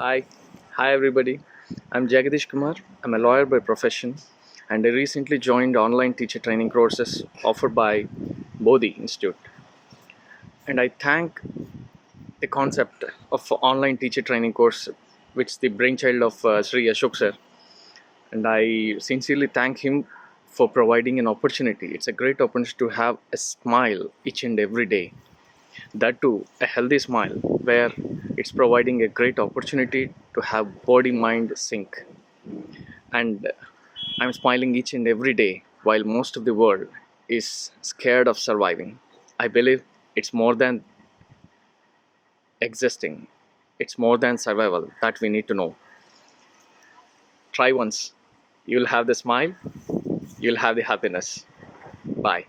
Hi, hi everybody. I'm Jagadish Kumar. I'm a lawyer by profession, and I recently joined online teacher training courses offered by Bodhi Institute. And I thank the concept of online teacher training course, which the brainchild of Sri Ashok sir. And I sincerely thank him for providing an opportunity. It's a great opportunity to have a smile each and every day. That too, a healthy smile, where it's providing a great opportunity to have body mind sync. And I'm smiling each and every day while most of the world is scared of surviving. I believe it's more than existing, it's more than survival that we need to know. Try once, you'll have the smile, you'll have the happiness. Bye.